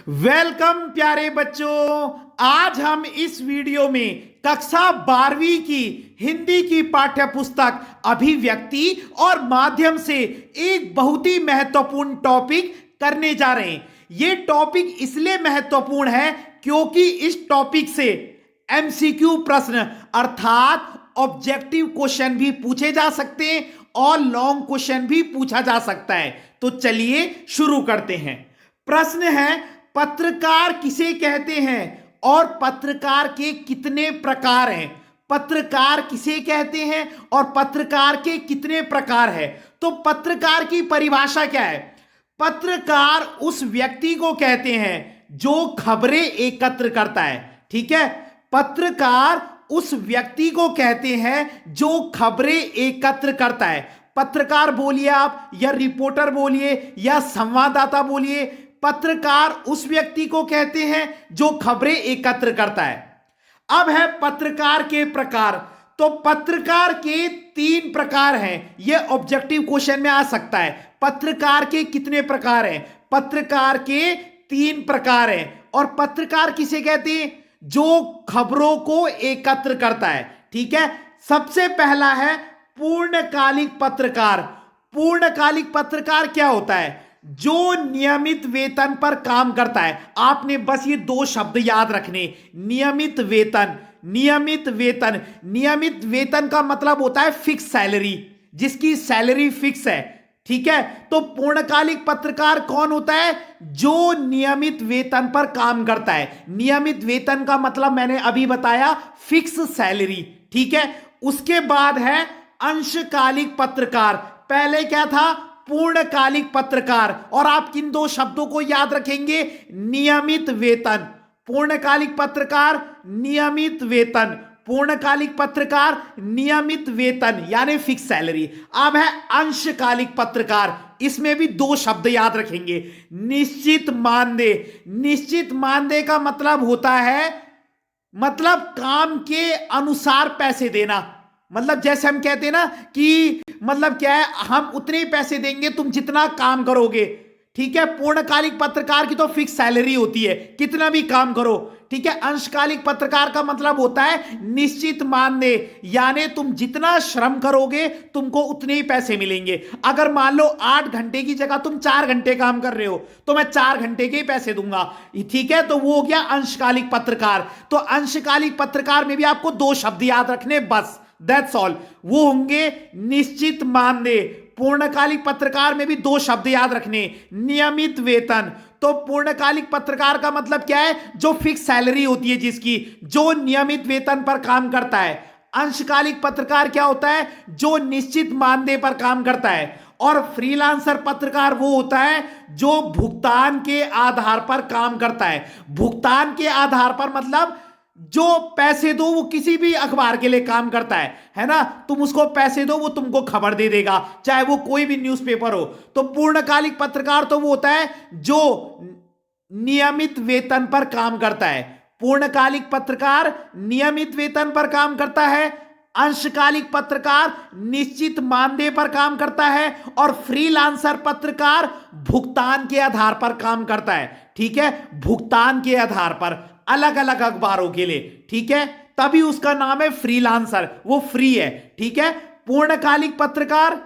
Welcome प्यारे बच्चों। आज हम इस वीडियो में कक्षा 12वीं की हिंदी की पाठ्य पुस्तक अभिव्यक्ति और माध्यम से एक बहुत ही महत्वपूर्ण टॉपिक करने जा रहे हैं। यह टॉपिक इसलिए महत्वपूर्ण है क्योंकि इस टॉपिक से एमसीक्यू प्रश्न अर्थात ऑब्जेक्टिव क्वेश्चन भी पूछे जा सकते हैं और लॉन्ग क्वेश्चन भी पूछा जा सकता है। तो चलिए शुरू करते हैं। प्रश्न है, पत्रकार किसे कहते हैं और पत्रकार के कितने प्रकार हैं? पत्रकार किसे कहते हैं और पत्रकार के कितने प्रकार हैं? तो पत्रकार की परिभाषा क्या है? पत्रकार उस व्यक्ति को कहते हैं जो खबरें एकत्र करता है। ठीक है, पत्रकार उस व्यक्ति को कहते हैं जो खबरें एकत्र करता है। पत्रकार बोलिए आप, या रिपोर्टर बोलिए, या संवाददाता बोलिए, पत्रकार उस व्यक्ति को कहते हैं जो खबरें एकत्र करता है। अब है पत्रकार के प्रकार। तो पत्रकार के 3 प्रकार हैं। यह ऑब्जेक्टिव क्वेश्चन में आ सकता है। पत्रकार के कितने प्रकार हैं? पत्रकार के 3 प्रकार हैं। और पत्रकार किसे कहते हैं? जो खबरों को एकत्र करता है। ठीक है, सबसे पहला है पूर्णकालिक पत्रकार। पूर्णकालिक पत्रकार क्या होता है? जो नियमित वेतन पर काम करता है। आपने बस ये 2 शब्द याद रखने, नियमित वेतन। नियमित वेतन, नियमित वेतन का मतलब होता है फिक्स सैलरी, जिसकी सैलरी फिक्स है। ठीक है, तो पूर्णकालिक पत्रकार कौन होता है? जो नियमित वेतन पर काम करता है। नियमित वेतन का मतलब मैंने अभी बताया, फिक्स सैलरी। ठीक है, उसके बाद है अंशकालिक पत्रकार। पहले क्या था? पूर्णकालिक पत्रकार। और आप किन 2 शब्दों को याद रखेंगे? नियमित वेतन। पूर्णकालिक पत्रकार, नियमित वेतन। पूर्णकालिक पत्रकार, नियमित वेतन यानी फिक्स सैलरी। अब है अंशकालिक पत्रकार। इसमें भी 2 शब्द याद रखेंगे, निश्चित मानदेय। निश्चित मानदेय का मतलब होता है, मतलब काम के अनुसार पैसे देना। मतलब जैसे हम कहते हैं ना कि मतलब क्या है, हम उतने ही पैसे देंगे तुम जितना काम करोगे। ठीक है, पूर्णकालिक पत्रकार की तो फिक्स सैलरी होती है, कितना भी काम करो। ठीक है, अंशकालिक पत्रकार का मतलब होता है निश्चित मानदेय, यानी तुम जितना श्रम करोगे तुमको उतने ही पैसे मिलेंगे। अगर मान लो 8 घंटे की जगह तुम 4 घंटे काम कर रहे हो तो मैं 4 घंटे के ही पैसे दूंगा। ठीक है, तो वो हो गया अंशकालिक पत्रकार। तो अंशकालिक पत्रकार में भी आपको 2 शब्द याद रखने, बस दैट्स ऑल। वो होंगे निश्चित मानदेय। पूर्णकालिक पत्रकार में भी 2 शब्द याद रखने, नियमित वेतन। तो पूर्णकालिक पत्रकार का मतलब क्या है? जो फिक्स सैलरी होती है जिसकी, जो नियमित वेतन पर काम करता है। अंशकालिक पत्रकार क्या होता है? जो निश्चित मानदेय पर काम करता है। और फ्रीलांसर पत्रकार वो होता है जो भुगतान के आधार पर काम करता है। भुगतान के आधार पर मतलब जो पैसे दो, वो किसी भी अखबार के लिए काम करता है ना। तुम उसको पैसे दो, वो तुमको खबर दे देगा, चाहे वो कोई भी न्यूज़पेपर हो। तो पूर्णकालिक पत्रकार तो वो होता है जो नियमित वेतन पर काम करता है। पूर्णकालिक पत्रकार नियमित वेतन पर काम करता है, अंशकालिक पत्रकार निश्चित मानदेय पर काम करता है, और फ्रीलांसर पत्रकार भुगतान के आधार पर काम करता है। ठीक है, भुगतान के आधार पर अलग अलग अखबारों के लिए। ठीक है, तभी उसका नाम है फ्रीलांसर, वो फ्री है। ठीक है, पूर्णकालिक पत्रकार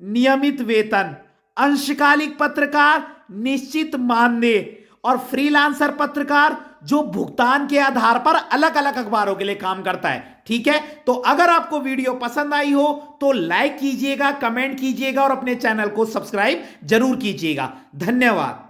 नियमित वेतन, अंशकालिक पत्रकार निश्चित मानदेय, और फ्रीलांसर पत्रकार जो भुगतान के आधार पर अलग अलग अखबारों के लिए काम करता है। ठीक है, तो अगर आपको वीडियो पसंद आई हो तो लाइक कीजिएगा, कमेंट कीजिएगा और अपने चैनल को सब्सक्राइब जरूर कीजिएगा। धन्यवाद।